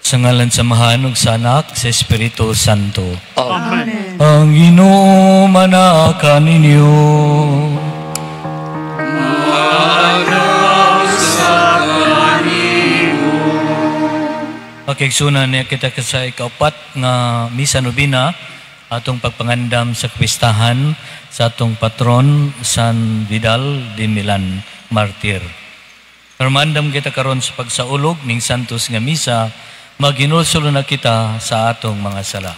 Sa ngalan sa Amahan ug sa Anak sa Espiritu Santo. Amen. Ang Ginoo manaka ninyo. Pakigsunan niya kita sa ikaapat nga misa nobina atong pagpangandam sa kwistahan sa atong patron San Vidal de Milan, martir. Permandam kita karon sa pagsaulog ning santos nga misa, maginulsulo na kita sa atong mga sala.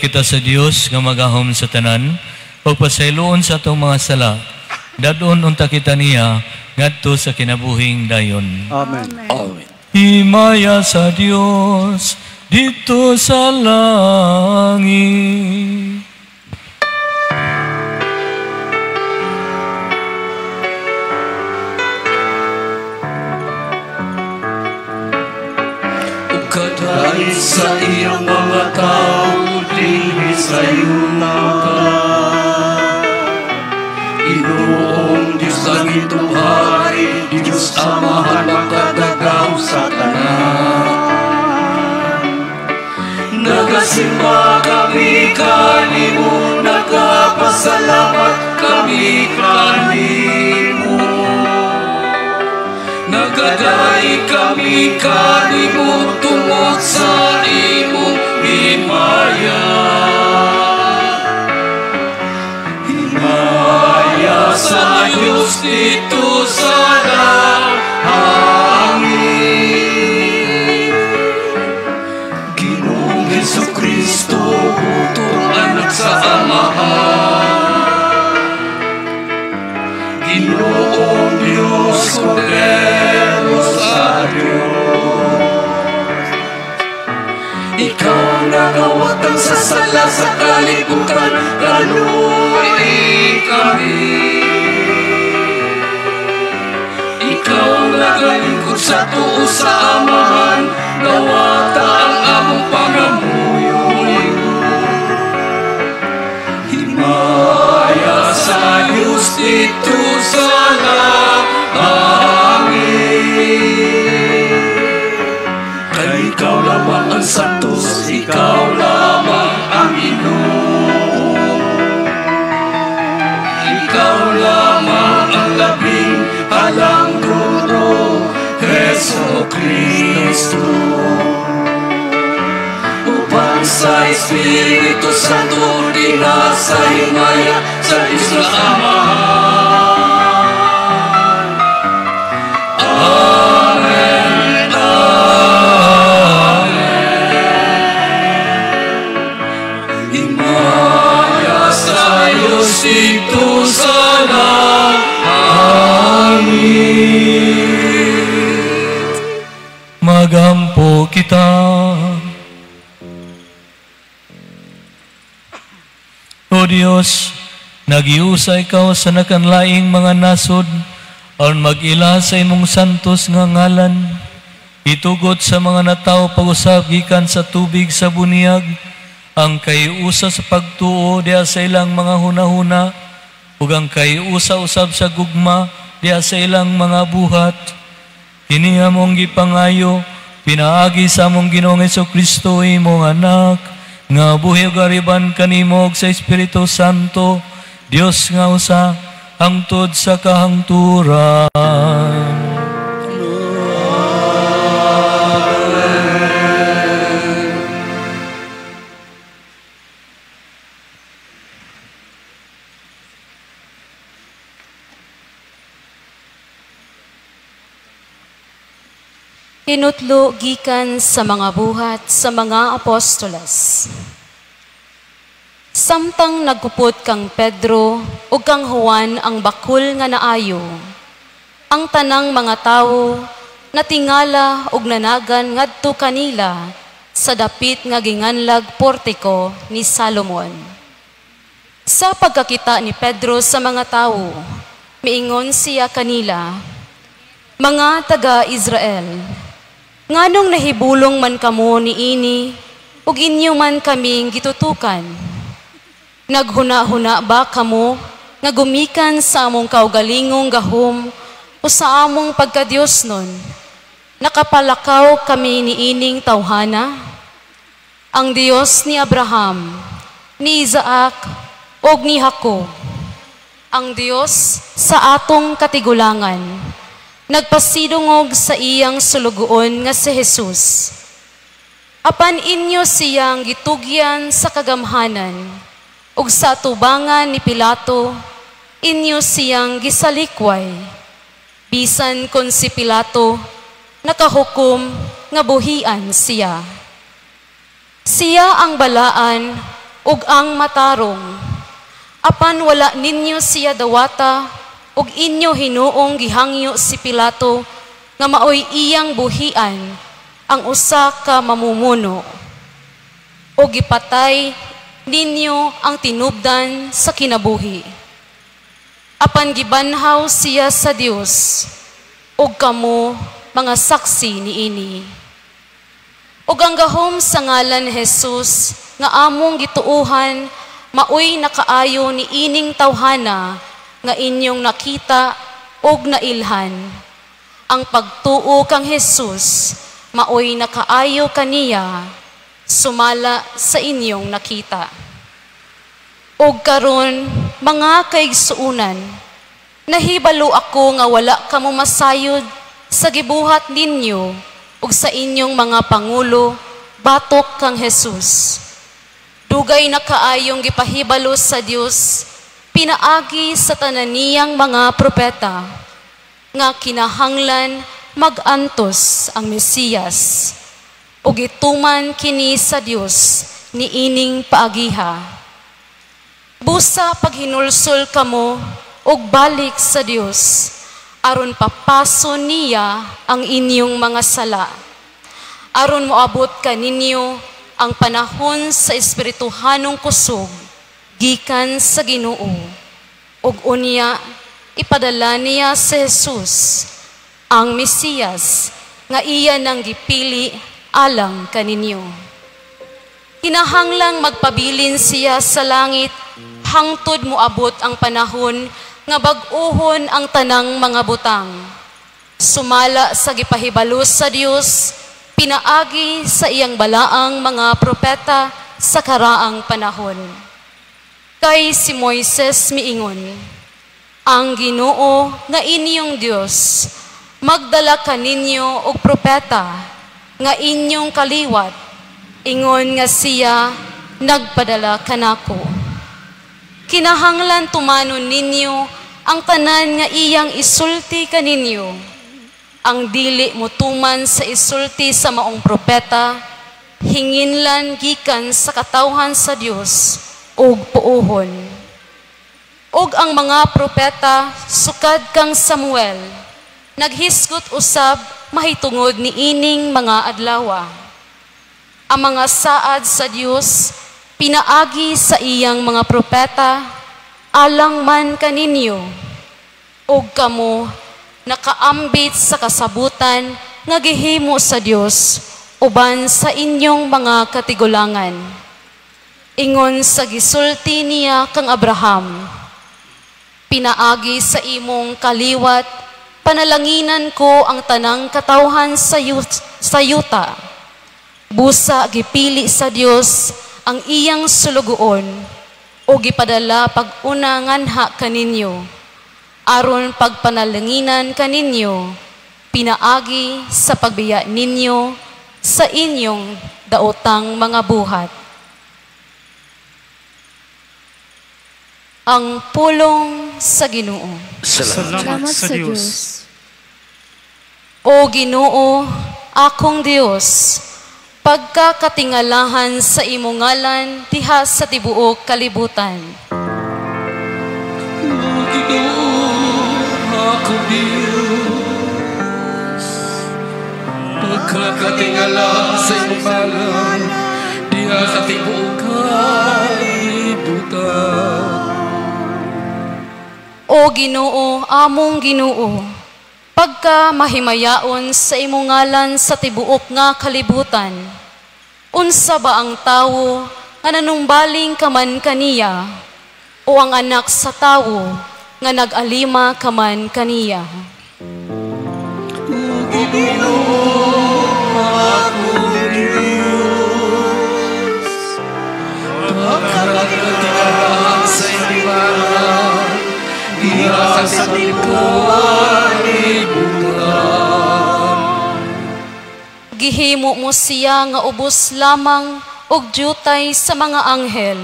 Kita sa Dios nga magahom sa tanan, pagpasayloon sa atong mga sala, dadon unta kita niya ngadto sa kinabuhing dayon. Amen. Amen. Himaya sa Dios dito sa langit. Dahil sa iyong mga tao, dinhi sa iyong Inoong Diyos ang itong hari, Diyos Amahan magkadagaw sa tanan. Nagasimba kami kanimo, nagapasalamat kami kanimo. Nagaday kami kanimo tungod sa imong himaya. Himaya sa Diyos dito sa langit. Ginoong Jesucristo, butong anak sa Amahan. Ginoong Diyos Kordero sa Diyos. Ikaw nagawatan sa sala sa kalibutan, kaluoy kami. Ikaw nagalingkod sa tuo sa Amahan, nawata ang among pangamuyoy. Himaya sa Diyos dito sa langit. Kay ikaw lamang ang santos, ikaw lamang ang Ginoo. Ikaw lamang ang labing halang Guro, Jesucristo. Upang sa Espiritu Santo, dinasa himaya sa Diyos na Amahan. Amen, amen. Himaya sa Diyos dito sa langit. Dios, nagiusa ikaw sa nakanlaing mga nasod, aron mag-ila sa imong santos nga ngalan. Itugot sa mga nataw pag-usab gikan sa tubig sa bunyag, ang kayusa sa pagtuo diha sa ilang mga hunahuna, ug ang kayusa usab sa gugma diha sa ilang mga buhat. Kini among gipangayo, pinaagi sa among Ginoong Hesukristo imong anak, nga buhi ug ariban kanimo ug sa Espiritu Santo, Dios nga usa, hangtod sa kahangturan. Tinutlo gikan sa mga buhat sa mga apostoles. Samtang nagkupot kang Pedro o kang Juan ang bakul nga naayo, ang tanang mga tao natingala og nanagan ngadto kanila sa dapit nga ginganlag portiko ni Salomon. Sa pagkakita ni Pedro sa mga tao, miingon siya kanila, "Mga taga-Israel, nganong nahibulong man kamo niini ug inyo man kaming gitutukan? Naghuna-huna ba kamo nga gumikan sa among kaugalingong gahom o sa among pagkadiyos nun? Nakapalakaw kami niining tawhana? Ang Dios ni Abraham, ni Isaac, ug ni Jacob, ang Dios sa atong katigulangan, nagpasidungog sa iyang sulugoon nga si Jesus. Apan inyo siyang gitugyan sa kagamhanan, ug sa tubangan ni Pilato, inyo siyang gisalikway. Bisan kon si Pilato, nakahukom nga buhian siya. Siya ang balaan ug ang matarong. Apan wala ninyo siya dawata, ug inyo hinuong gihangyo si Pilato nga maoy iyang buhian ang usa ka mamumuno. O gipatay ninyo ang tinubdan sa kinabuhi. Apan gibanhaw siya sa Dios, ug kamo mga saksi niini. Ug ang gahom sa ngalan ni Jesus nga among gituuhan, maoy nakaayo ni ining tawhana nga inyong nakita ug nailhan. Ang pagtuo kang Jesus, maoy nakaayo kaniya, sumala sa inyong nakita. Ug karon, mga kaigsuunan, nahibalo ako nga wala kamo masayod sa gibuhat ninyo ug sa inyong mga pangulo batok kang Jesus. Dugay na kaayong gipahibalo sa Dios, pinaagi sa tanan niyang mga propeta, nga kinahanglan mag-antos ang Mesiyas, ug ituman kini sa Dios ni ining paagiha. Busa paghinulsol kamo ug balik sa Dios, aron papaso niya ang inyong mga sala. Aron moabot kaninyo ang panahon sa espirituhanong kusog gikan sa Ginoo. Ug unya ipadala niya si Jesus, ang Mesiyas, nga iya nang gipili alang kaninyo. Kinahanglang magpabilin siya sa langit hangtod moabot ang panahon nga bag-ohon ang tanang mga butang. Sumala sa gipahibalo sa Dios, pinaagi sa iyang balaang mga propeta sa karaang panahon. Kay si Moises miingon, ang Ginoo nga inyong Dios, magdala kaninyo og propeta nga inyong kaliwat, ingon nga siya nagpadala kanako. Kinahanglan tumanon ninyo ang tanan nga iyang isulti kaninyo. Ang dili mutuman sa isulti sa maong propeta, hinginlan gikan sa katawhan sa Dios ug puuhon. Ug ang mga propeta sukad kang Samuel, naghisgot usab mahitungod ni ining mga adlawa. Ang mga saad sa Dios Pinaagi sa iyang mga propeta, alang man kaninyo, og kamo nakaambit sa kasabutan nga gihimo sa Dios uban sa inyong mga katigulangan. Ingon sa gisulti niya kang Abraham, pinaagi sa imong kaliwat, panalanginan ko ang tanang katawhan sa yuta. Busa gipili sa Dios ang iyang sulugoon o gipadala pag-una nganha kaninyo. Aron pagpanalanginan kaninyo, pinaagi sa pagbiya ninyo sa inyong daotang mga buhat. Ang pulong sa Ginoo. Salamat sa Diyos. O Ginoo, akong Dios, pagkakatingalahan sa imong ngalan diha sa tibuok kalibutan. Akong Diyos, pagkakatingala sa iyong ngalan, diha sa tibuok kalibutan. O Ginoo, among Ginoo, pagka mahimayaon sa imong ngalan sa tibuok nga kalibutan, unsa ba ang tawo nga nanumbaling kaman kaniya, o ang anak sa tawo nga nag-alima kaman kaniya? Pagkakatingala sa iyong ngalan, diha sa tibuok kalibutan. Gihimo mo siya nga ubos lamang og jutay sa mga anghel,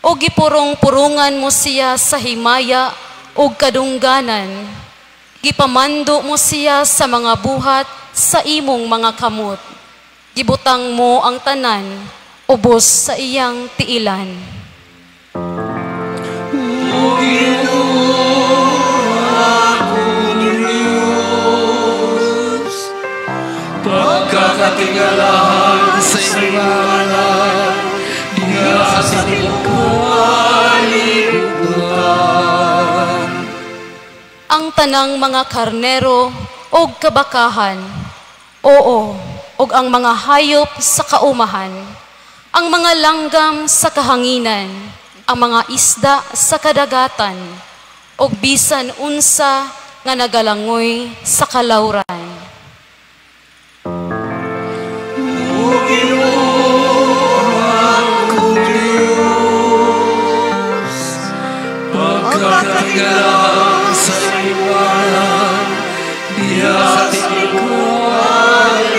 o gipurong-purungan mo siya sa himaya og kadungganan. Gipamando mo siya sa mga buhat sa imong mga kamot. Gibutang mo ang tanan ubos sa iyang tiilan. O Ginoo, akong Diyos, pagkakatingalahan sa iyong ngalan, diha sa tibuok kalibutan. Ang tanang mga karnero og kabakahan, oo, og ang mga hayop sa kaumahan, ang mga langgam sa kahanginan, ang mga isda sa kadagatan, og bisan unsa nga nagalangoy sa kalawran. O Ginoo, akong Diyos, pagkakatingala sa iyong ngalan, diha sa tibuok kalibutan.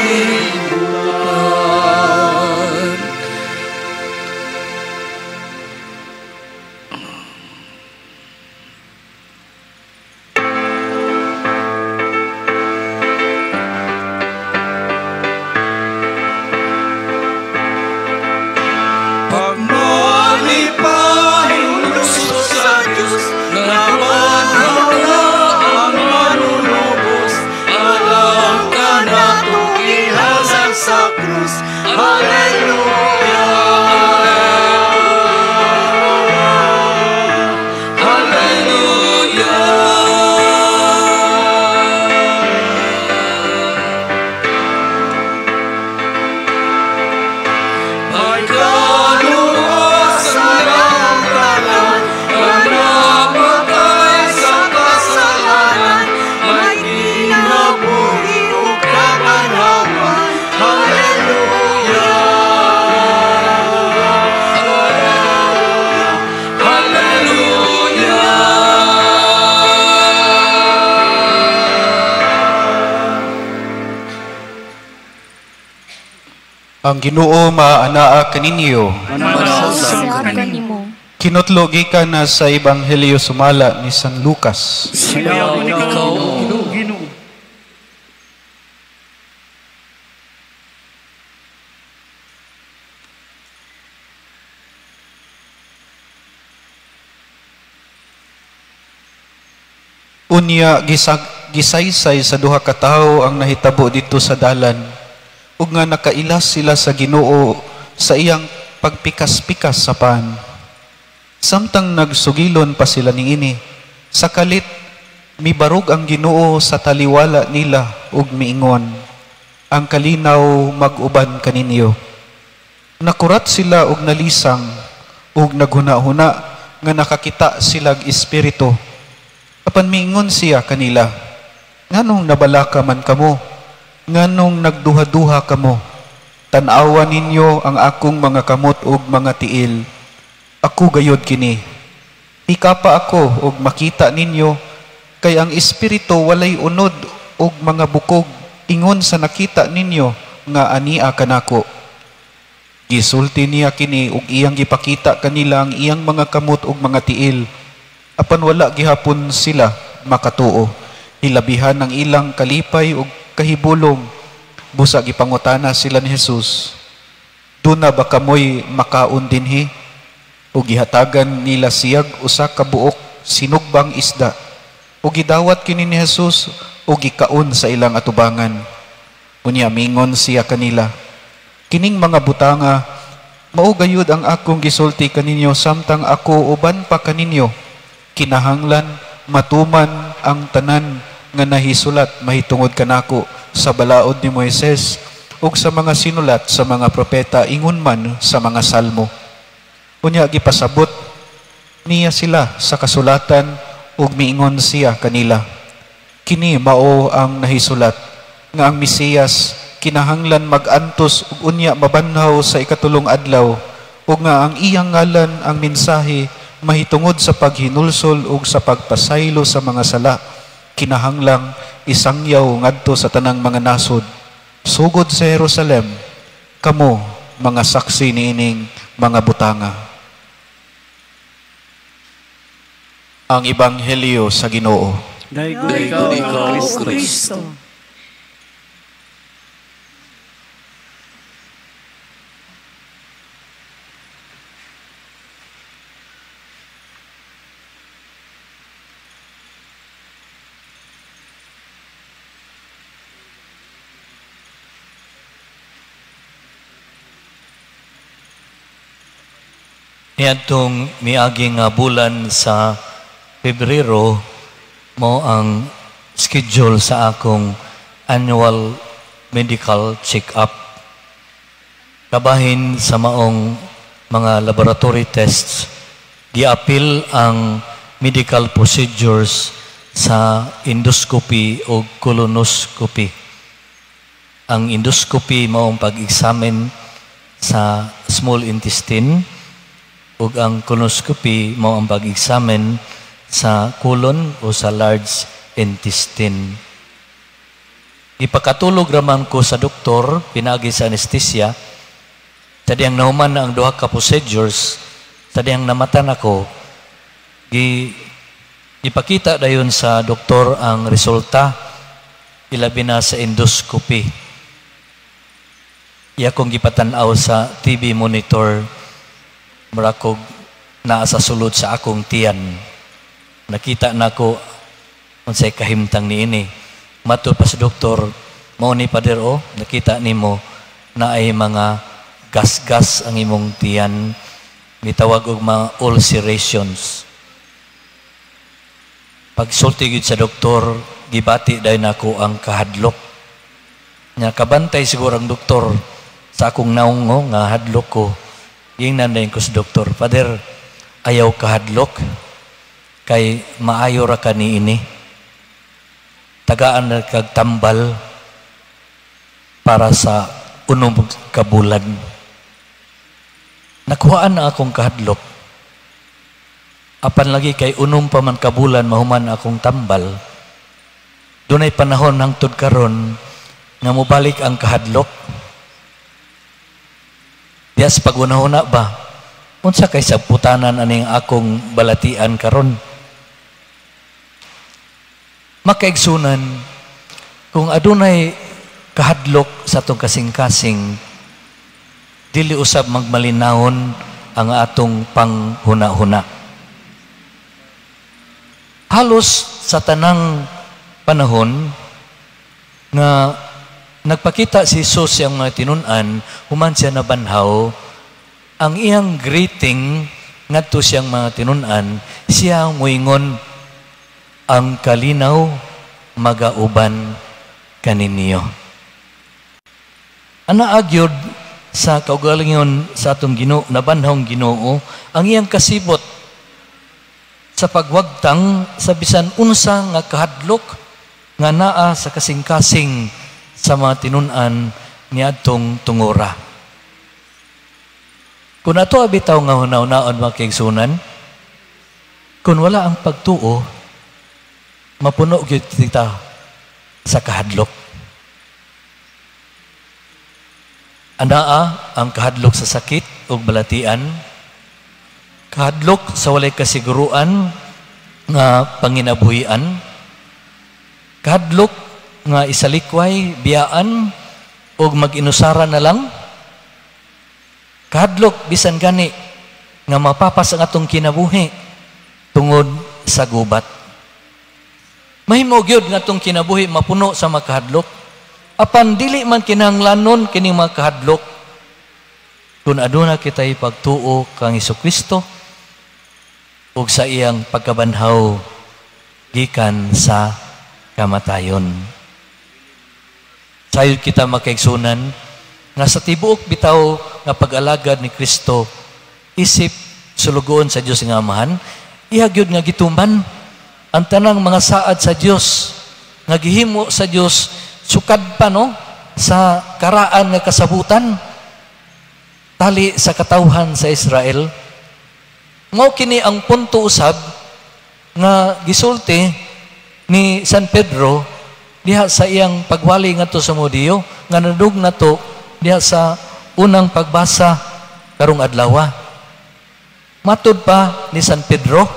Pagmalipahin Diyos sa Diyos, naman ang manunubos, alam ka na itong ihasag sa krus. Hallelujah! Ang Ginoo maanaa kaninyo. Manasasam kanimo. Kinutlo gikan na sa Ebanghelyo sumala ni San Lucas. Sayaw ikaw, Ginoo. Unya gisaysay sa duha ka tawo ang nahitabo dito sa dalan, ug nga nakailas sila sa Ginoo sa iyang pagpikas-pikas sa pan. Samtang nagsugilon pa sila niini, sa kalit, mibarog ang Ginoo sa taliwala nila ug miingon, ang kalinaw mag-uban kaninyo. Nakurat sila og nalisang ug naghuna-huna nga nakakita silag espiritu. Apan miingon siya kanila, nganong nabalaka man kamo? Nganong nagduha-duha kamo? Tan-awa ninyo ang akong mga kamot ug mga tiil. Ako gayod kini. Ikapa ako ug makita ninyo, kay ang espiritu walay unod ug mga bukog, ingon sa nakita ninyo nga ania kanako. Gisulti niya kini ug iyang gipakita kanila ang iyang mga kamot ug mga tiil. Apan wala gihapon sila makatuo. Hilabihan ang ilang kalipay ug kahibulong. Busa gipangutana sila ni Jesus, "Duna ba kamoy makaon dinhi?" Ug gihatagan nila siyag usa ka buok sinugbang isda. Ug gidawat kini ni Jesus ug gikaon sa ilang atubangan. Unya mingon siya kanila, "Kining mga butanga, mao gayud ang akong gisulti kaninyo samtang ako uban pa kaninyo. Kinahanglan matuman ang tanan nga nahisulat mahitungod kanako sa balaod ni Moises ug sa mga sinulat sa mga propeta ingon man sa mga salmo." Unya gipasabot niya sila sa kasulatan ug miingon siya kanila, "Kini mao ang nahisulat nga ang Mesiyas kinahanglan mag-antos ug unya mabanhaw sa ikatulong adlaw ug nga ang iyang ngalan ang mensahe mahitungod sa paghinulsol ug sa pagpasaylo sa mga sala. Kinahanglang isangyaw ngadto sa tanang mga nasod. Sugod sa Jerusalem, kamo mga saksi niining mga butanga." Ang Ebanghelyo sa Ginoo. Daygoy Ikaw, ikaw, O Kristo. Niadtong miaging nga bulan sa Pebrero mo ang schedule sa akong annual medical check-up. Kabahin sa maong mga laboratory tests, giapil ang medical procedures sa endoscopy o colonoscopy. Ang endoscopy maong pag-examine sa small intestine ug ang colonoscopy mao ang pag-examine sa colon o sa large intestine. Ipakatulog raman ko sa doktor, pinagi sa anesthesia, tadiyang nahuman na ang duha ka procedures, tadiyang namatan ako, ipakita dayon sa doktor ang resulta, ilabi na sa endoscopy. Iya kong gipatanaw sa TV monitor, marakog naa sa sulod sa akong tiyan. Nakita na ko unsay kahimtang niini. Matud pa sa doktor, mao ni pader o, nakita nimo na ay mga gas-gas ang imong tiyan. Gitawag og mga ulcerations. Pagsulti gid sa doktor, gibati dayon nako ang kahadlok. Nya kabantay siguro ang doktor sa akong naungo nga hadlok ko. Ingnan dayon ko sa doktor, "Pader, ayaw kahadlok kay maayo ra ka niini. Tagaan na kag tambal para sa unom ka bulan." Nakuhaan na akong kahadlok. Apan lagi kay unom pa man ka bulan mahuman akong tambal. Dunay panahon hangtod karon nga mobalik ang kahadlok. Dias pagunahuna ba? Unsa kay sa putanan aning akong balatian karon? Makaigsunan kung adunay kahadlok sa atong kasing-kasing, dili usab magmalinawon ang atong panghuna-huna. Halos sa tanang panahon nga nagpakita si Jesus yang mga tinun-an, human siya nabanhaw, ang iyang greeting ngadto siyang mga tinunan, siya muingon, ang kalinaw magauban kaninyo. Ana agyod sa kaugalingon sa atong Ginoo, nabanhawng Ginoo, ang iyang kasibot sa pagwagtang sa bisan unsa nga kahadlok nga naa sa kasing-kasing sa mga tinunan niadtong tungora. Kung ato abitaw nga hunaw-naon mga kaigsunan, kung wala ang pagtuo, mapuno gyud kita sa kahadlok. Anaa ang kahadlok sa sakit ug balatian, kahadlok sa walay kasiguruan nga panginabuhian, kahadlok nga isalikway, biyaan ug mag-inusara na lang, kahadlok bisan gani nga mapapas ang atong kinabuhi tungod sa gubat. Mahimo gyud nga atong kinabuhi mapuno sa makahadlok. Apan dili man kinahanglanon kining mga kahadlok kung aduna kitay pagtuo kang Hesukristo ug sa iyang pagkabanhaw gikan sa kamatayon. Sayod kita makaigsunan nga sa tibuok bitaw nga pag-alagad ni Kristo, isip sulugoon sa Dios nga Amahan, ihagyod nga gituman ang tanang mga saad sa Dios nga gihimo sa Dios sukad pa no sa karaan nga kasabutan tali sa katawhan sa Israel. Mao kini ang punto usab nga gisulti ni San Pedro diha sa iyang pagwali ngadto sa Mudiyo nga nadug nato diha sa unang pagbasa karong adlaw. Matud pa ni San Pedro,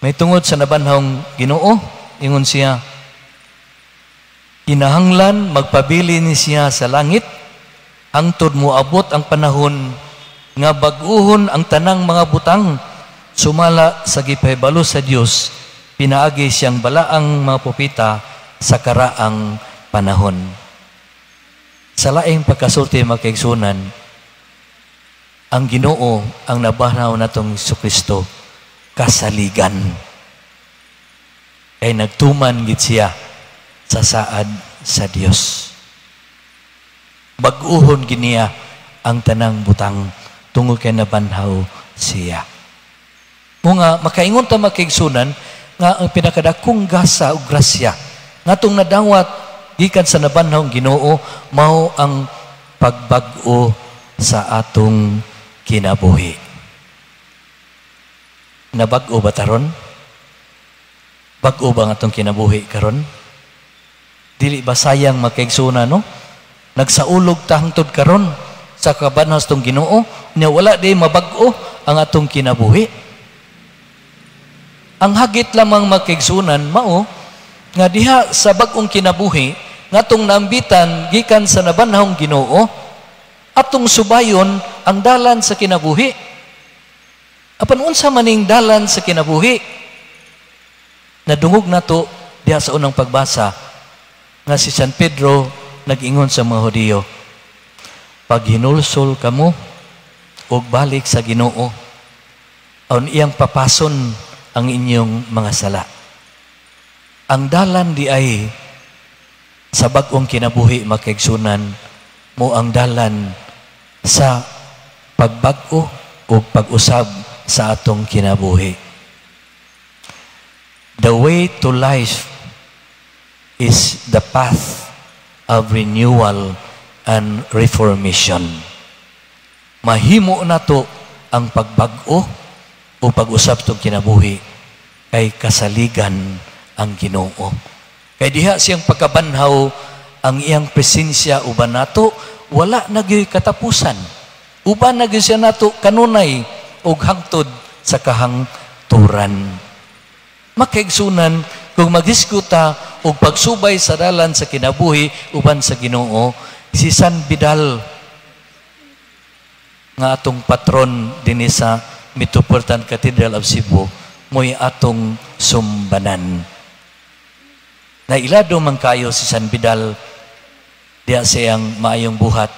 may tungod sa nabanhawng Ginoo, ingon siya, kinahanglan magpabili ni siya sa langit, hangtod moabot ang panahon nga bag-uhon ang tanang mga butang, sumala sa gipahibalo sa Dios, pinaagi siyang balaang mga propeta sa karaang panahon. Sa laing pagkasulti mga kaigsunan, ang Ginoo ang nabanaw natong Hesukristo kasaligan. Kay nagtuman gid siya sa saad sa Dios. Bag-uhon giniya ang tanang butang tungod kay nabanhaw siya. Nga makaingon ta makaigsunan nga ang pinakadakong gasa ug grasya ngatong nadawat gikan sa nabanhawng Ginoo mao ang pagbag-o sa atong kinabuhi. Nabag-o ba taron? Bag-o ba nga atong kinabuhi karon? Dili ba sayang makaigsunan no? Nagsaulog ta hangtod karon sa kabanhas tong Ginoo nya wala di mabag-o ang atong kinabuhi. Ang hagit lamang makaigsunan mao nga diha sa bag-ong kinabuhi ngatong naambitan gikan sa nabanhawng Ginoo atong subayon ang dalan sa kinabuhi. Apan unsa maning dalan sa kinabuhi? Nadungog nato diha sa unang pagbasa nga si San Pedro nag-ingon sa mga Hudiyo, pag hinulsol kamo ug balik sa Ginoo, aron iyang papason ang inyong mga sala. Ang dalan di ay sa bag-ong kinabuhi makaigsunan mo ang dalan sa pagbag-o o pag-usab sa atong kinabuhi. The way to life is the path of renewal and reformation. Mahimo na to ang pagbag-o o pag-usab tong kinabuhi kay kasaligan ang Ginoo. Kay diha siyang pagkabanhaw ang iyang presensya uban nato, wala na gyud katapusan. Uban na gyud siya nato kanunay ug hangtod sa kahangturan. Makaigsunan kung magdiskuta og pagsubay sa dalan sa kinabuhi uban sa Ginoo, si San Vidal nga atong patron dinhi sa Metropolitan Cathedral of Cebu mo'y atong sumbanan. Nailado man kayo si San Vidal diya siyang maayong buhat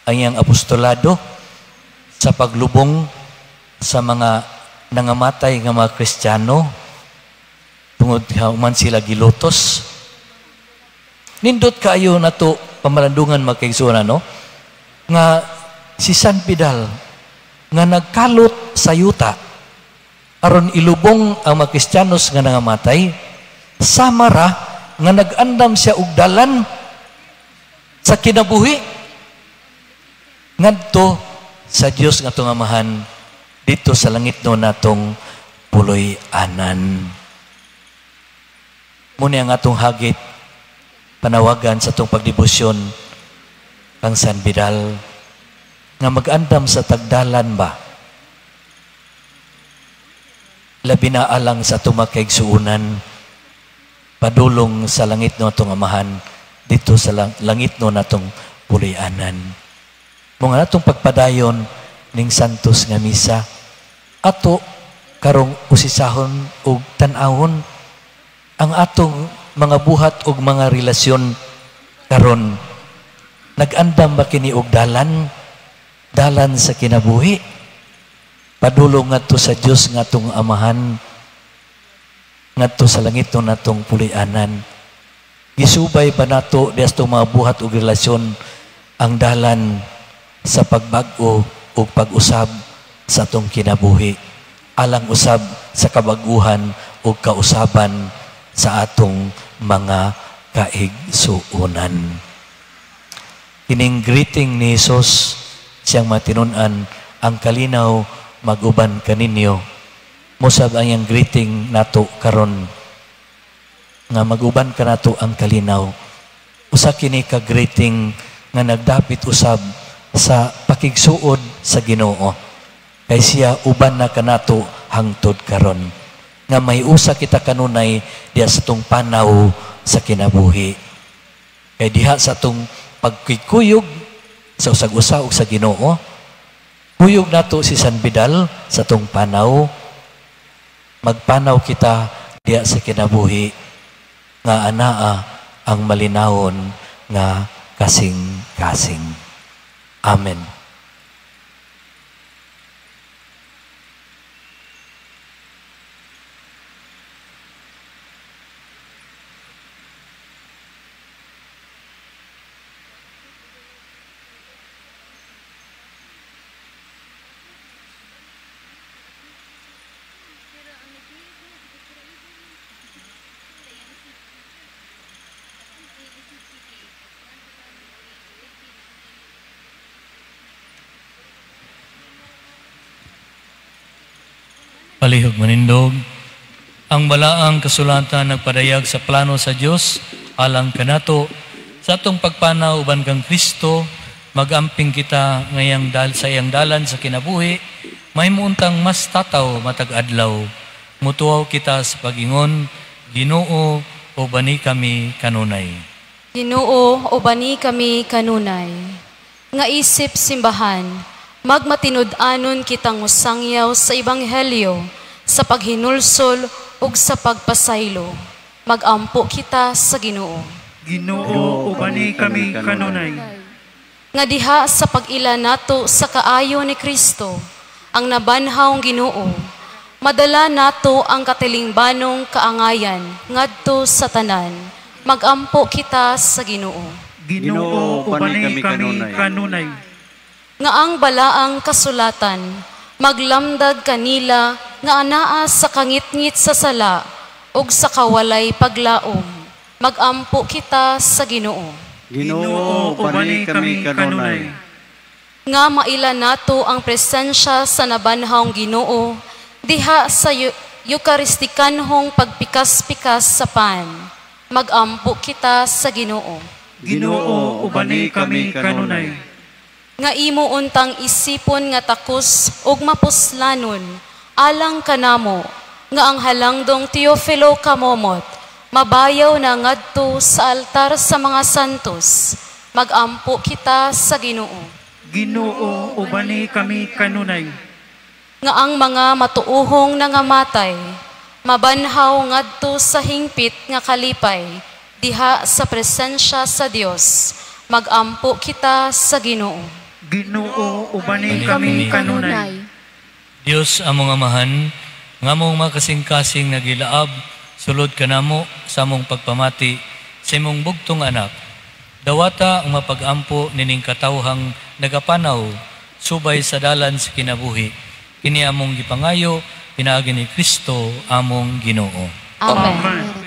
ang iyang apostolado sa paglubong sa mga nangamatay nga mga Kristiyano tungod man sila gilutos. Nindot kayo na to pamalandungan magkaigsunan, no? Nga si San Vidal nga nagkalot sa yuta aron ilubong ang mga Kristiyanos nga nangamatay, samara nga nag-andam siya og dalan sa kinabuhi ngadto sa Dios nga atong amahan dito sa langit no natong puloy-anan. Muna ang atong hagit panawagan sa atong pagdebosyon kang San Vidal nga mag-andam sa tagdalan ba labi na alang sa atong makaigsuunan padulong sa langit no atong amahan dito sa langit no natong puloy-anan. Mga natong pagpadayon ning santos nga misa ato karong usisahon ug tan-awon ang atong mga buhat ug mga relasyon karon. Nag-andam ba kini og dalan sa kinabuhi padulong ngadto sa Dios nga atong amahan ngadto sa langit no natong puloy-anan. Gisubay ba nato di atong mga buhat ug relasyon ang dalan sa pagbag-o ug pag-usab sa atong kinabuhi alang usab sa kabaguhan ug kausaban sa atong mga kaigsuonan. Kining greeting ni Jesus siyang matinun-an ang kalinaw maguban kaninyo. Musab ang iyang greeting nato karon nga maguban ka nato ang kalinaw. Usa kini ka greeting nga nagdapit usab sa pakigsuod sa Ginoo. Kay siya uban na kanato hangtod karon. Nga may usa kita kanunay diha sa tong panaw sa kinabuhi. Kay diha sa tong pagkikuyog sa usag-usa ug sa Ginoo, kuyog nato si San Vidal sa tong panaw. Magpanaw kita diha sa kinabuhi nga anaa ang malinawon nga kasing-kasing. Amen. Palihog manindog, ang balaang kasulatan nagpadayag sa plano sa Dios alang kanato sa atong pagpanaw uban kang Kristo, magamping kita ngayang sa iyang dalan sa kinabuhi, may muuntang mas tataw matag adlaw. Mutuaw kita sa pagingon, Ginoo o bani kami kanunay. Ginoo o bani kami kanunay. Nga isip simbahan, magmatinud-anon kitang usangyaw sa Ebanghelyo, sa paghinulsol ug sa pagpasaylo. Magampo kita sa Ginoo. Ginoo, ubani kami kanunay. Nga diha sa pag-ila nato sa kaayo ni Kristo, ang nabanhawng Ginoo, madala nato ang katilingbanong kaangayan ngadto sa tanan. Magampo kita sa Ginoo. Ginoo, ubani kami kanunay. Nga ang balaang kasulatan, maglamdag kanila nga anaa sa kangit-ngit sa sala ug sa kawalay paglaom. Magampo kita sa Ginoo. Ginoo, ubani kami kanunay. Nga maila nato ang presensya sa nabanhawng Ginoo diha sa Eukaristikanhong pagpikas-pikas sa pan. Magampo kita sa Ginoo. Ginoo, ubani kami kanunay. Nga imo untang isipon nga takos ug mapuslanon alang kanamo nga ang halangdong Teofilo kamomot mabayaw na ngadto sa altar sa mga santos. Magampo kita sa Ginoo. Ginoo, ubani kami kanunay. Nga ang mga matuuhong nangamatay mabanhaw ngadto sa hingpit nga kalipay diha sa presensya sa Dios. Magampo kita sa Ginoo. Ginoo ubani kami kanunay. Dios among amahan, nga mong makasing-kasing nagilaab, sulod ka namo sa among pagpamati, sa imong bugtong anak. Dawata ang mapag-ampo nining katawhang nagapanaw, subay sa dalan sa kinabuhi. Kini among gipangayo, pinaagi ni Kristo among Ginoo. Amen.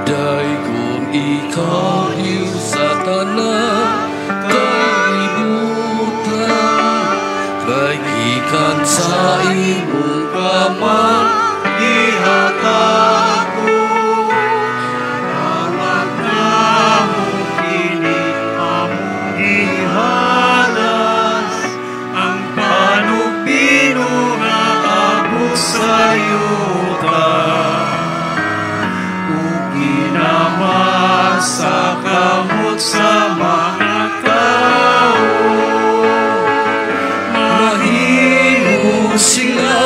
Daigong ikaw sa tanan kalibutan, kay ikan sa imong kamay ihatag ko. Anak namo kini among ihalas, ang panubino nga abot sa yuta. Sa kamot sa mga tao, mahimo sila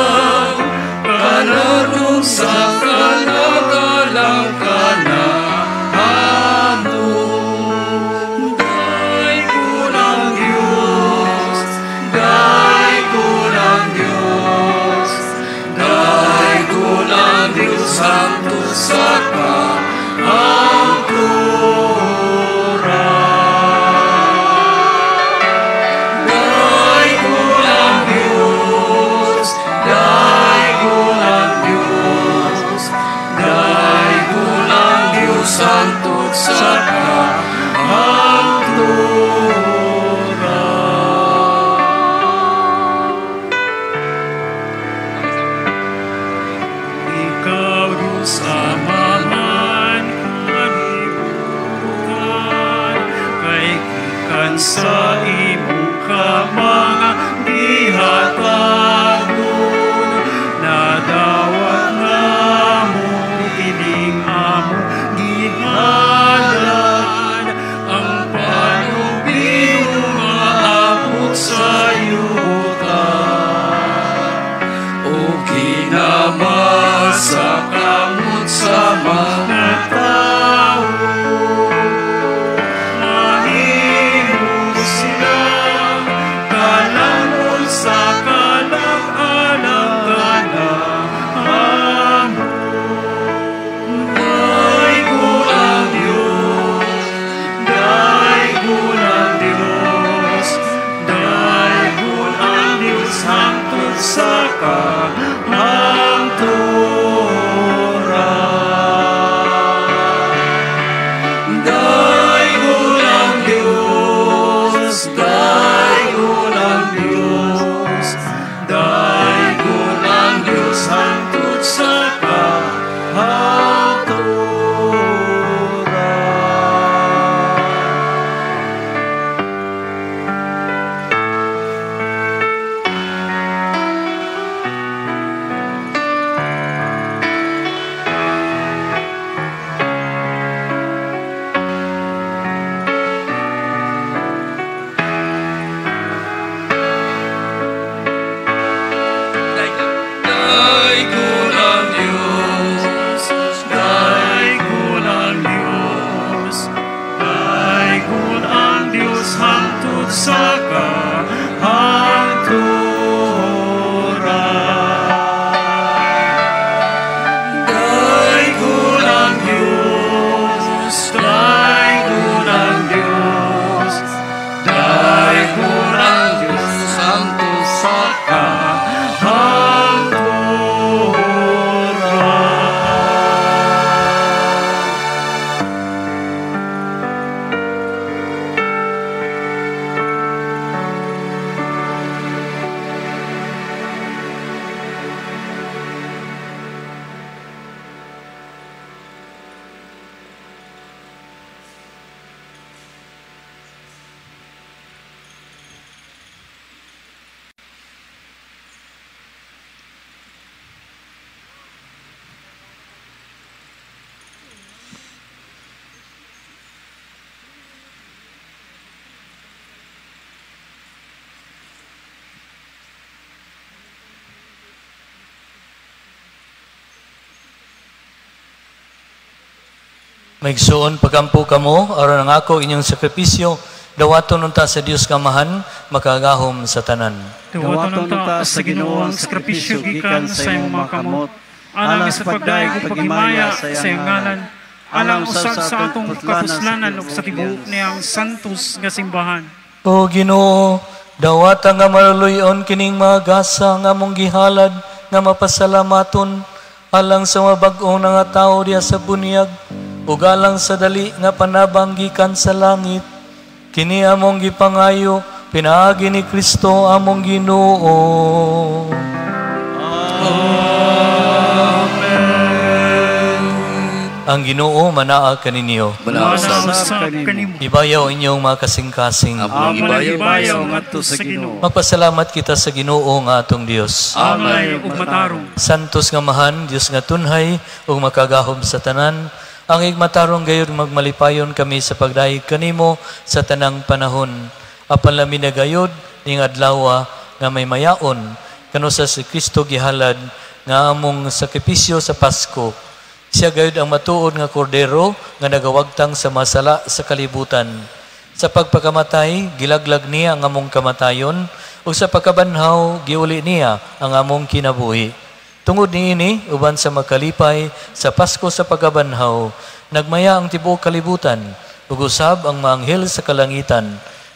kananong sa kalagalang kanahamo. Daigulang Diyos, daigulang Diyos, daigulang Diyos, Santo sa sa imong kamang gihatagon, nadawat namo ining among gihalan, ang panubino nga abot sa yuta, o kinama sa kamot sa mga tao. Maigsuon pagampo kamo aron ang ako inyong sakripisyo dawaton unta sa Dios kamahan makagahom sa tanan. Dawaton ta sa Ginoo ang sakripisyo gikan sa imong mga kamot. Alang sa pagdaig ug paghimaya sa iyang ngalan. Alang usab sa atong kapuslanan ug sa tibuok niyang santos nga simbahan. O Ginoo, dawata nga maluloyon kining mga gasa nga mong gihalad nga mapasalamaton alang sa mga bag-ong nga tao diya sa bunyag ug alang sa dali nga panabang gikan sa langit. Kini among gipangayo pinaagi ni Kristo among Ginoo. Ang Ginoo manaa kaninyo. Ibayaw inyong mga kasing-kasing. Ibayaw ngadto sa Ginoo. Magpasalamat kita sa Ginoo nga atong Dios. Amay ug matarong. Santos nga mahan, Dios nga tunhay ug makagahom sa tanan. Ang igmatarong gayud magmalipayon kami sa pagdahig kanimo sa tanang panahon. Apan lamin na gayud ning adlaw nga may mayaon kano sa si Kristo gihalad nga among sakripisyo sa Pasko. Siya gayud ang matuod nga kordero nga nagawagtang sa masala sa kalibutan. Sa pagpakamatay, gilaglag niya ang among kamatayon ug sa pagkabanhaw, giuli niya ang among kinabuhi. Tungod niini, uban sa makalipay, sa Pasko sa pagkabanhaw, nagmaya ang tibuok kalibutan ug usab ang mga anghel sa kalangitan,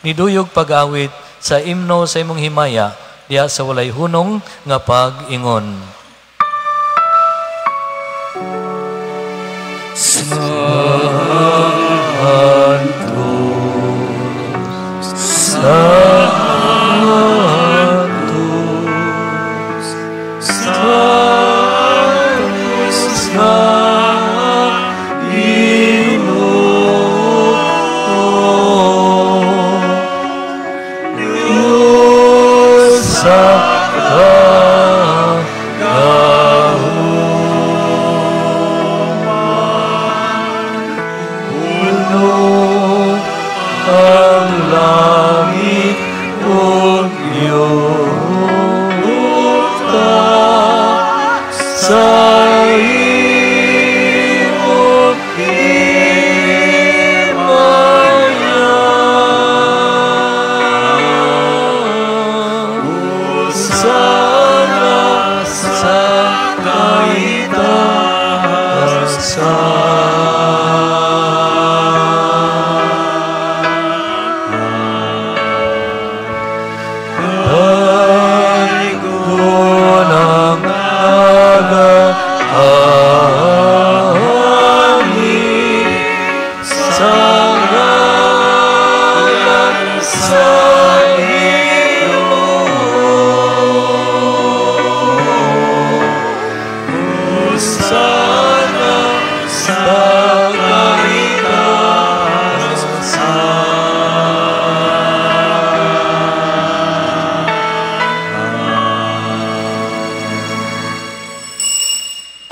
niduyog pag-awit sa imno sa imong himaya, diya sa walay hunong nga pag-ingon.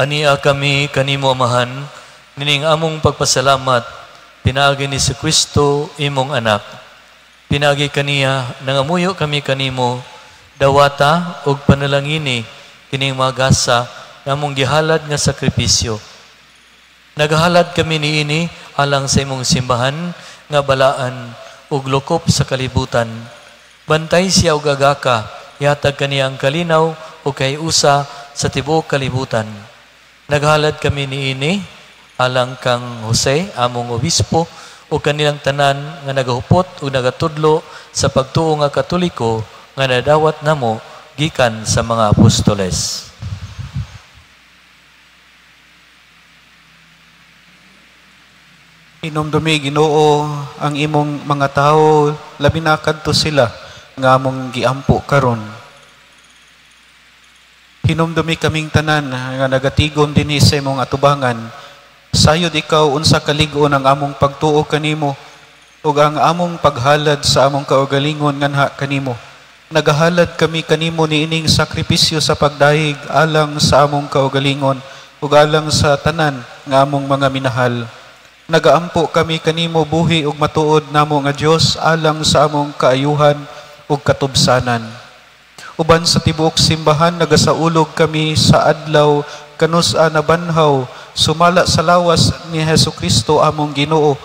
Ania kami kanimo amahan, nining among pagpasalamat, pinagi ni si Kristo imong anak. Pinagi kaniya, nangamuyo kami kanimo, dawata og panalangini, kining mga gasa, namong gihalad nga sakripisyo. Naghalad kami niini, alang sa imong simbahan, nga balaan, ug lokop sa kalibutan. Bantay siya og agaka, yatag kaniya ang kalinaw, o kay usa sa tibuok kalibutan. Naghalad kami niini alang kang Jose, among obispo, o kanilang tanan nga nagahupot o nagatudlo sa pagtuo nga Katoliko nga nadawat namo gikan sa mga apostoles. Inomdumi Ginoo ang imong mga tao, labi na kadto sila nga among giampo karon. Hinumdumi kaming tanan nga nagatigom dinhi sa imong atubangan. Sayod ikaw unsa kalig-on ang among pagtuo kanimo ug ang among paghalad sa among kaugalingon nganha kanimo. Nagahalad kami kanimo niining sakripisyo sa pagdahig alang sa among kaugalingon ug alang sa tanan nga among mga minahal. Nagaampo kami kanimo buhi ug matuod namo nga Dios alang sa among kaayuhan ug katubsanan. Uban sa tibuok simbahan nagasaulog kami sa adlaw kanus-a na banhaw sumala sa lawas ni Hesu Kristo among Ginoo,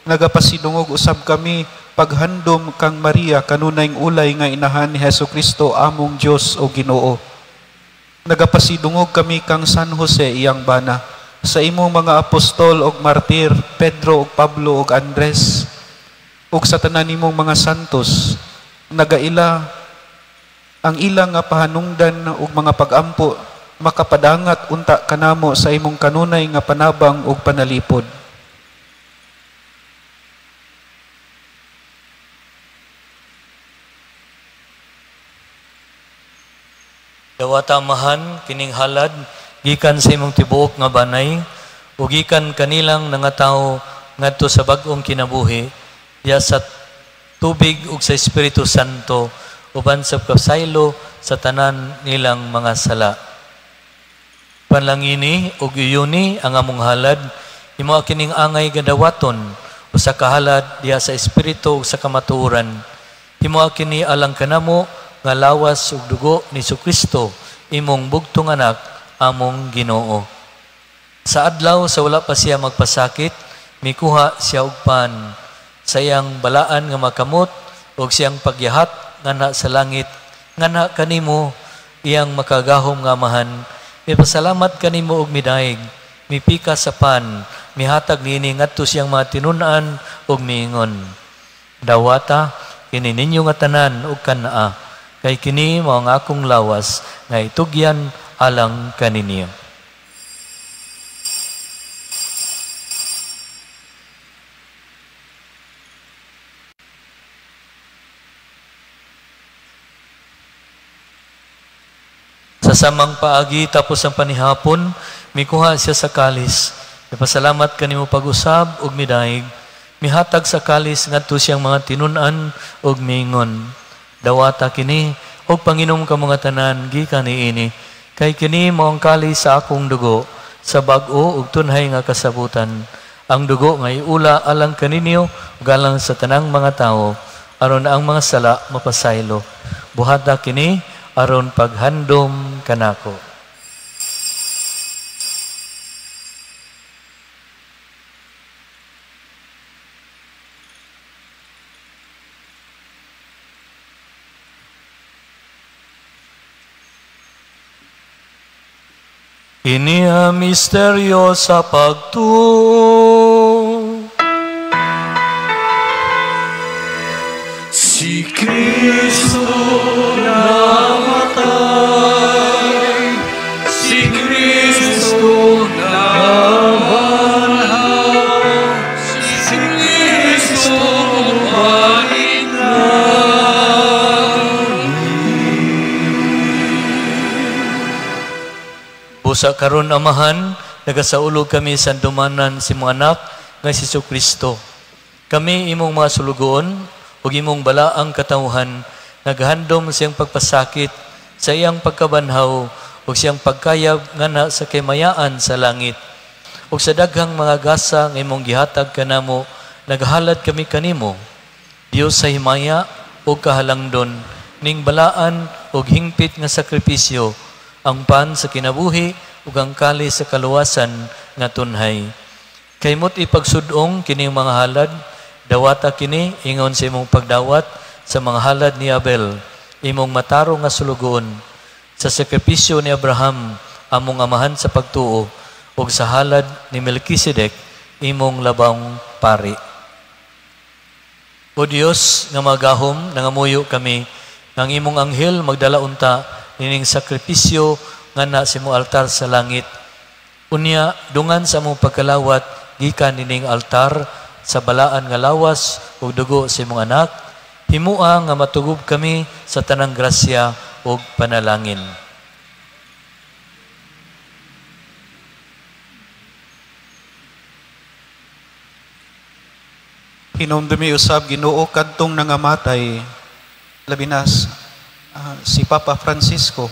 nagapasidungog usab kami paghandom kang Maria kanunayng ulay nga inahan ni Hesu Kristo among Dios o Ginoo. Nagapasidungog kami kang San Jose iyang bana, sa imong mga apostol og martir, Pedro og Pablo og Andres, ug sa tanan nimong mga santos, nagaila ang ilang nga pahanungdan ug mga pagampo makapadangat unta kanamo sa imong kanunay nga panabang ug panalipod. Dawata amahan kining halad gikan sa imong tibuok nga banay ug gikan kanilang nangatawo ngadto sa bag-ong kinabuhi diya sa tubig ug sa Espiritu Santo uban sa kasaylo sa tanan nilang mga sala. Panlangini ug iyuni ang among halad imo kining angay gadawaton o sa kahalad diya sa Espiritu ug sa kamatuoran. Imo kini alang kanamo nga lawas ug dugo ni Kristo imong bugtong anak among Ginoo. Sa adlaw sa wala pa siya magpasakit, mikuha siya og pan sa iyang balaan nga makamot ug siyang pagyahat ngana sa langit ngana kanimo iyang makagahom nga amahan. Mipasalamat kanimo og midaig, mipika sa pan, mihatag niini ngadto siyang mga tinun-an ug miingon. Dawata kini ninyo nga tanan ug kanaa. Kay kini mao nga akong lawas nga itugyan alang kaninyo. Sa samang paagi tapos ang panihapon, mikuha siya sa kalis. Napasalamat kanimo pag-usab ug midaig. Mihatag sa kalis ngadto siyang mga tinun-an ug miingon. Dawata kini og panginom ka mga tanan gikan niini kay kini mao ang kalis sa akong dugo sa bag-o ug tunhay nga kasabutan. Ang dugo nga iula alang kaninyo ug alang sa tanang mga tawo aron ang mga sala mapasaylo. Buhata kini aron paghandom kanako. Ini ang misteryo sa pagtuo. Si Kristo namatay, si Kristo nabanhaw, si Kristo balik Busa karon amahan, nagasaulog kami sa dumanan si mga anak nga si Kristo. Kami imong mga sulugoon ug imong balaang katawhan, naghandom siyang pagpasakit sa iyang pagkabanhaw ug siyang pagkayab ngana sa kamayaan sa langit. Ug sa daghang mga gasa nga imong gihatag kanamo, naghalad kami kanimo. Dios sa himaya ug kahalangdon, ning balaan ug hingpit nga sakripisyo, ang pan sa kinabuhi ug ang kalis sa kaluwasan nga tunhay. Kay mo't ipagsudong kining mga halad, dawata kini ingon sa imong pagdawat sa mga halad ni Abel, imong matarong nga sulugoon, sa sakripisyo ni Abraham, among amahan sa pagtuo, ug sa halad ni Melkisedek, imong labang pari. O Dios nga magahom, nangamuyo kami, ng imong anghel magdala unta nining sakripisyo nga na sa imong altar sa langit. Unya, dungan sa imong pagkalawat, gikan nining altar sa balaan nga lawas ug dugo sa imong anak, himua nga matugob kami sa tanang grasya ug panalangin. Hinumdumi usab Ginoo kadtong nangamatay, labinas si Papa Francisco.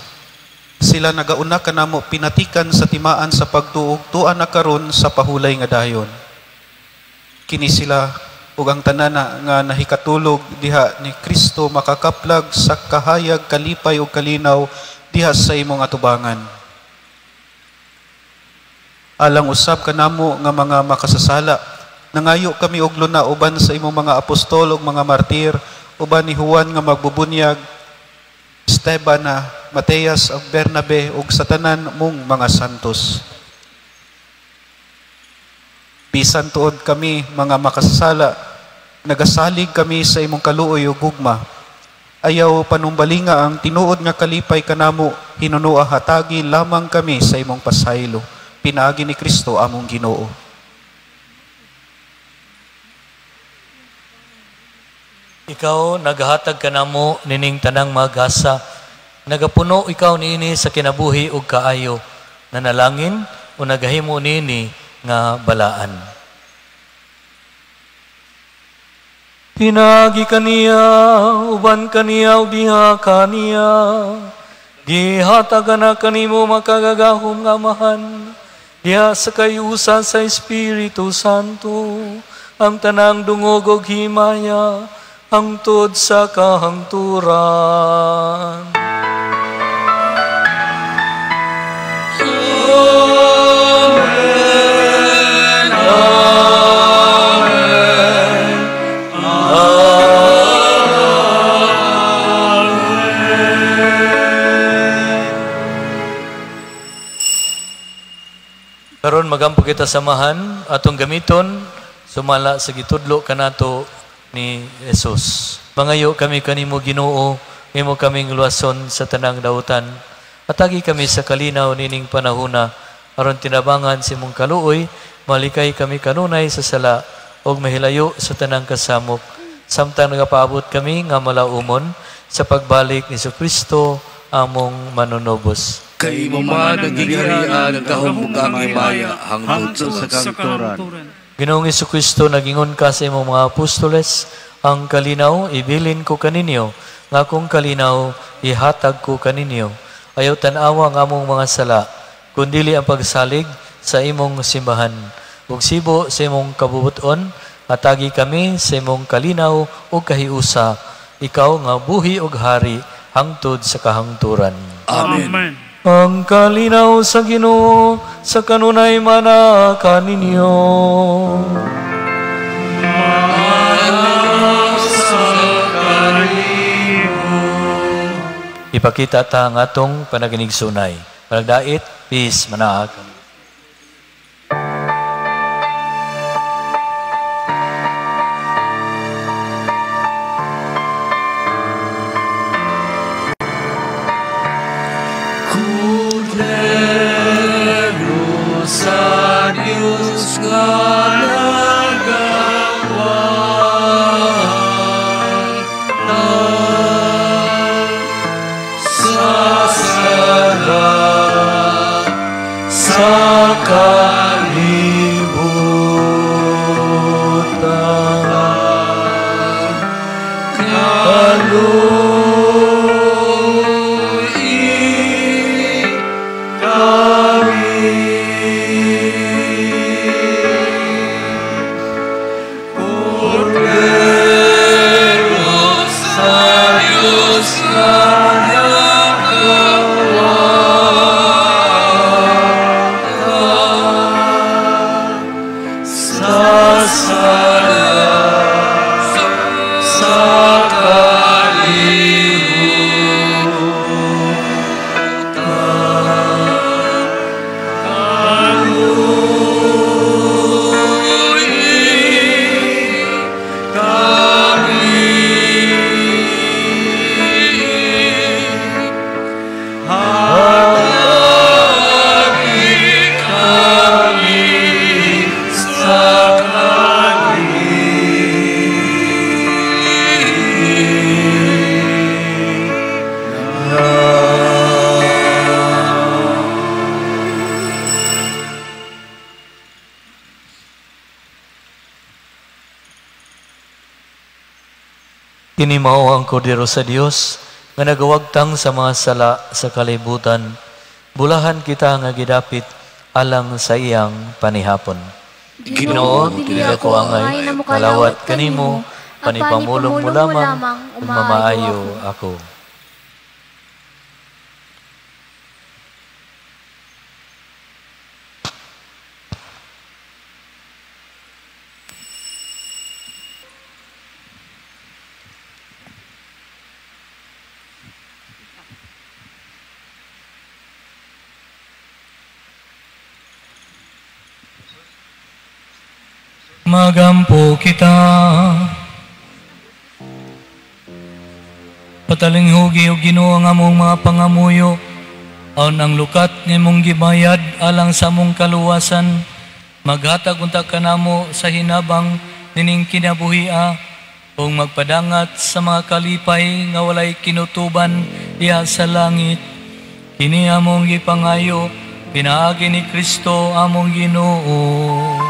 Sila nagauna kanamo pinatikan sa timaan sa pagtuog tuan na karon sa pahulay nga dayon. Kini sila ug ang tanana nga nahikatulog diha ni Kristo makakaplag sa kahayag, kalipay ug kalinaw diha sa imong atubangan. Alang usab kanamo nga mga makasasala, nangayo kami og luna uban sa imong mga apostol ug mga martir, uban ni Juan nga magbubunyag, Esteban, Mateas ug Bernabe ug sa tanan mong mga santos. Bisan tuod kami mga makasasala, nagasalig kami sa imong kaluoy ug gugma. Ayaw panumbalinga ang tinuod nga kalipay kanamo, hinunua hatagi lamang kami sa imong pasaylo. Pinaagi ni Kristo among Ginoo. Ikaw nagahatag kanamo nining tanang magasa, nagapuno ikaw niini sa kinabuhi ug kaayo, nanalangin o nagahimo niini nga balaan. Pinagi kaniya, uban kaniya, ubiha kaniya, gihatagan na kanimo makagagahom nga amahan, diha sa kayusa sa Espiritu Santo, ang tanang dungog og himaya, hangtod sa kahangturan. Karon magampo kita samahan atong gamiton sumala sa gitudlo kanato ni Jesus. Mangayo kami kanimo Ginoo, imo kaming luwason sa tanang dautan. Atagi kami sa kalinaw nining panahuna aron tinabangan si mong kaluoy, malikay kami kanunay sa sala og mahilayo sa tanang kasamok. Samtang nagapaabot kami nga malaumon sa pagbalik ni Kristo among manunobos. Kay mo man ang gigarian ang kahumugang himaya hangtod sa kangturan. Ginoong Kristo, nagingon ka sa imong mga apostoles, ang kalinaw ibilin ko kaninyo, nga kung kalinaw ihatag ko kaninyo. Ayaw tanawa ang among mga sala, kundili ang pagsalig sa imong simbahan. Ug sibo sa imong kabubuton, atagi kami sa imong kalinaw ug kahiusa, ikaw nga buhi ug hari hangtod sa kahangturan. Amen. Ang kalinaw sa Ginoo sa kanunay mana kaninyo. Ipakita ta ang atong panaginigsunay. Palagdait, peace, manaag. Sa Diyos nga nagawad na sa sala sa kalibutan kaluoy kami. Kini mao ang kordero sa Dios nga nagawagtang sa mga sala sa kalibutan. Bulahan kita nga gidapit alang sa iyang panihapon. Ginoo, dili ko angay, kalawat kanimo, panipamulong mo lamang, ug mamaayo ako. Magampo kita. Patalinghugi o Ginoo ang among mga pangamuyo, aon ang lukat ng mong gibayad alang sa mong kaluwasan, maghatag unta kanamo sa hinabang nining kinabuhia, o magpadangat sa mga kalipay nga walay kinutuban diha sa langit. Kini among gipangayo, pinaagi ni Kristo among Ginoo.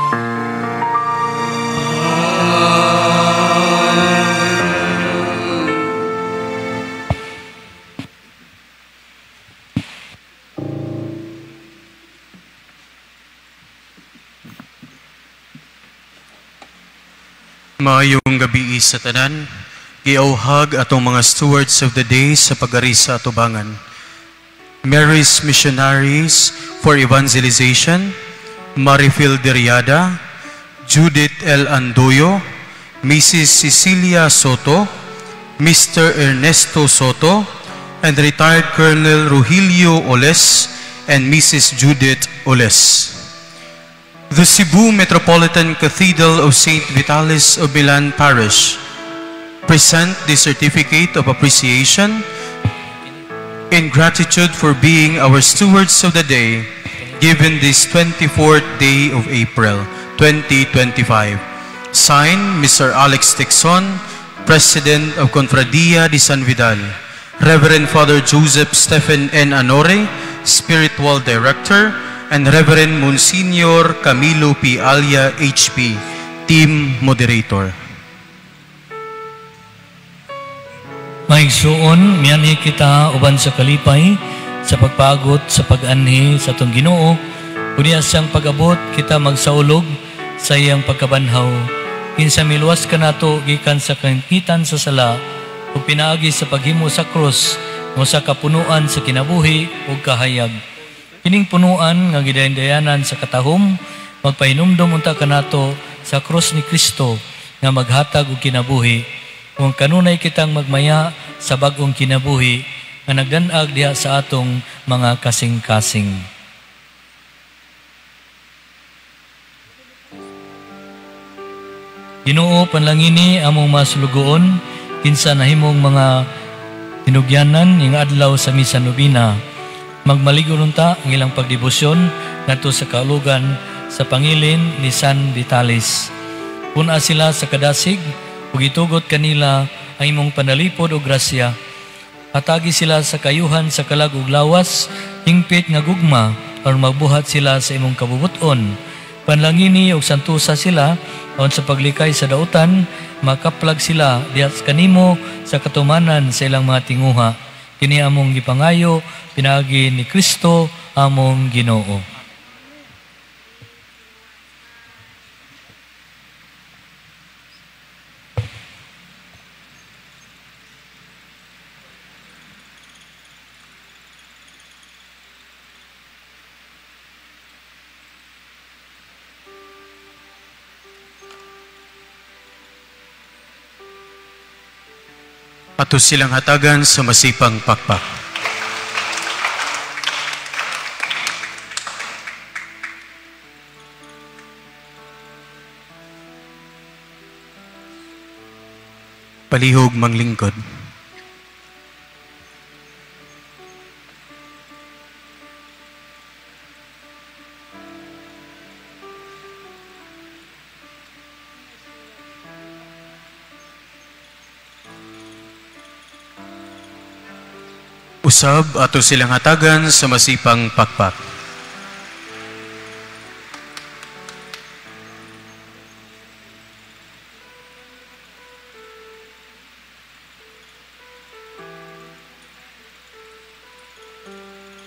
Maayong gabi sa tanan, giauhag atong mga stewards of the day sa pag-ari sa atubangan. Mary's Missionaries for Evangelization, Marifil Deriada, Judith L. Andoyo, Mrs. Cecilia Soto, Mr. Ernesto Soto, and retired Colonel Rogelio Oles and Mrs. Judith Oles. The Cebu Metropolitan Cathedral of St. Vitalis of Milan Parish present the Certificate of Appreciation in gratitude for being our stewards of the day given this 24th day of April 2025. Signed, Mr. Alex Tixon, President of Confradia de San Vidal. Reverend Father Joseph Stephen N. Anore, Spiritual Director, and Reverend Monsignor Camilo P. Alia, HP, Team Moderator. Maigsuon, miyanhi kita uban sa kalipay, sa pagpagot, sa pag-anhi, sa itong Ginoo, kunya siyang pag-abot, kita magsaulog sa iyang pagkabanhaw. Kinsa miluwas ka nato, gikan sa kangkitan sa sala, o pinaagi sa paghimo sa krus, o sa kapunuan sa kinabuhi o kahayag. Kining punuan nga gidayan-dayanan sa katahom, magpahinumdom unta kanato sa krus ni Kristo nga maghatag og kinabuhi. Kung kanunay kitang magmaya sa bag-ong kinabuhi nga nagdanag diha sa atong mga kasing-kasing. Ginoo, panlangini among masulugoon kinsa nahimong mga tinugyanan ing adlaw sa misa nobina. Magmaligon unta ang ilang pagdebosyon ngadto sa kaulugan sa pangilin ni San Vitalis. Puna sila sa kadasig ug itugot kanila ang imong panalipod o grasya. Hatagi sila sa kayuhan sa kalag ug lawas, hingpit nga gugma aron magbuhat sila sa imong kabubuton. Panlangini ug santusa sila aron sa paglikay sa dautan, makaplag sila diha kanimo sa katumanan sa ilang mga tinguha. Kini among gipangayo, pinaagi ni Kristo among Ginoo. Ato silang hatagan sa masipang pakpak. Palihog manglingkod. Usab ato silang hatagan sa masipang pakpak.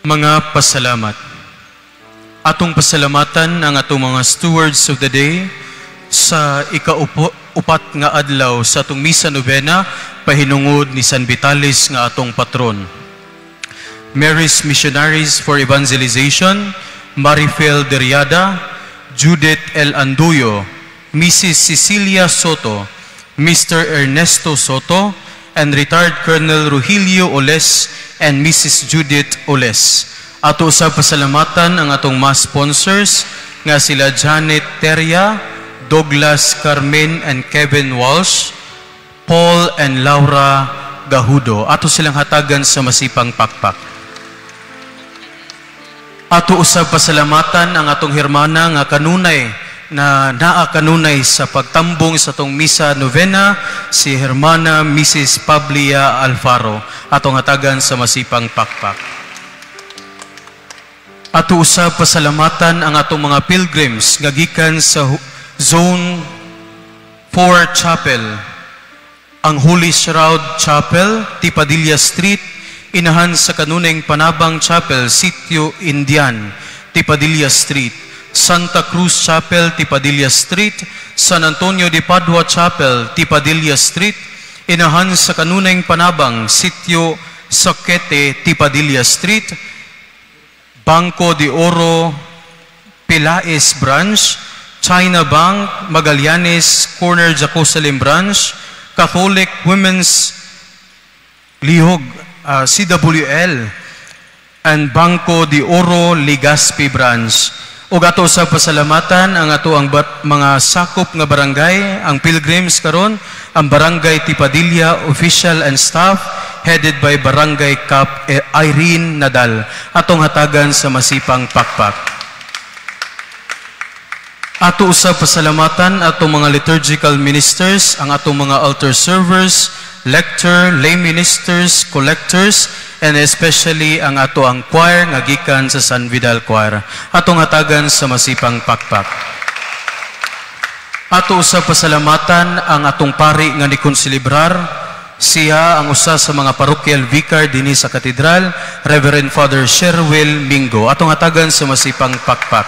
Mga pasalamat. Atong pasalamatan ang atong mga stewards of the day sa ikaupat nga adlaw sa atong misa novena pahinungod ni San Vitalis nga atong patron. Mary's Missionaries for Evangelization, Marifil Deriada, Judith L. Andoyo, Mrs. Cecilia Soto, Mr. Ernesto Soto, and retired Colonel Rogelio Oles and Mrs. Judith Oles. Ato sa pasalamatan ang atong mga sponsors nga sila Janet Teria, Douglas Carmen and Kevin Walsh, Paul and Laura Gahudo. Ato silang hatagan sa masipang pakpak. Ato usab pasalamatan ang atong hermana nga kanunay na naa kanunay sa pagtambong sa tong misa novena, si Hermana Mrs. Pablia Alfaro. Atong hatagan sa masipang pakpak. Ato usab pasalamatan ang atong mga pilgrims nga gikan sa Zone 4 Chapel, ang Holy Shroud Chapel, Tipadilla Street, inahan sa kanuneng Panabang Chapel, Sitio Indian, Tipadilla Street, Santa Cruz Chapel, Tipadilla Street, San Antonio de Padua Chapel, Tipadilla Street, inahan sa kanuneng Panabang, Sitio Soquete, Tipadilla Street, Banco de Oro, Pilaes Branch, China Bank, Magallanes, Corner Jerusalem Branch, Catholic Women's Lihog, CWL, and Banco de Oro, Legazpi Branch. O ato sa pasalamatan ang ato ang mga sakop nga barangay, ang pilgrims karon, ang Barangay Tipadilla official and staff, headed by Barangay Cap Irene Nadal. Atong hatagan sa masipang pakpak. Ato usab pasalamatan atong mga liturgical ministers, ang atong mga altar servers, lector, lay ministers, collectors, and especially ang ato ang choir nga gikan sa San Vidal Choir. Atong hatagan sa masipang pakpak. Ato usab pasalamatan ang atong pari nga ni konsilibrar. Siya ang usa sa mga parochial vicar dinhi sa katedral, Reverend Father Sherwell Mingo. Atong hatagan sa masipang pakpak.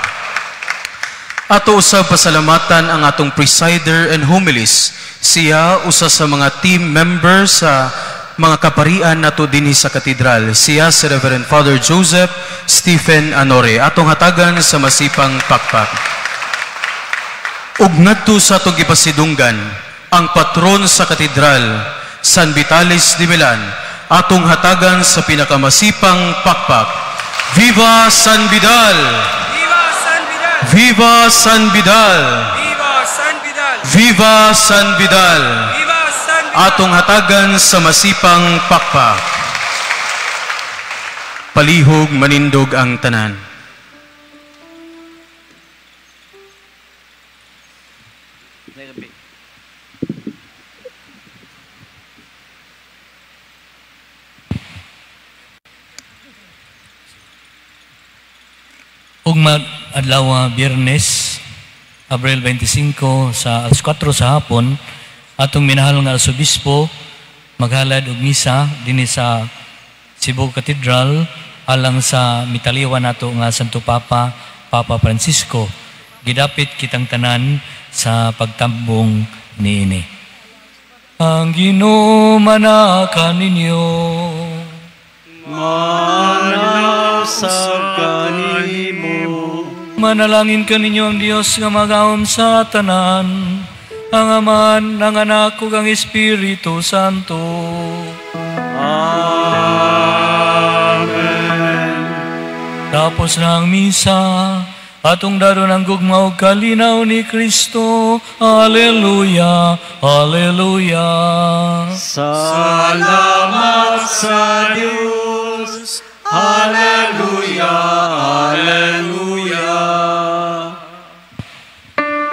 Ato usab pasalamatan ang atong presider and homilies. Siya usa sa mga team members sa mga kaparian nato dinhi sa katedral. Siya si Reverend Father Joseph Stephen Anore. Atong hatagan sa masipang pakpak. Ug ngadto sa atong gipasidunggan ang patron sa katedral, San Vitalis de Milan. Atong hatagan sa pinakamasipang pakpak. Viva San Vidal! Viva San Vidal! Viva San Vidal! Viva San Vidal! Viva San Vidal! Atong hatagan sa masipang pakpak. Palihog manindog ang tanan. Ugma adlaw Biyernes, Abril 25 sa alas 4 sa hapon, atong minahal nga arsobispo maghalad og misa dinhi sa Cebu Cathedral alang sa mitaliwan nato nga Santo Papa, Papa Francisco. Gidapit kitang tanan sa pagtambong niini. Ang Ginoo manaka ninyo. Manasab kanimo. Manalangin ka ninyo ang Diyos nga magahom sa tanan, ang Aman, ang Anak ug ang Espiritu Santo. Amen. Tapos na ang misa, atong daron ang gugma ug kalinaw ni Kristo. Alleluia, alleluia. Salamat sa Diyos.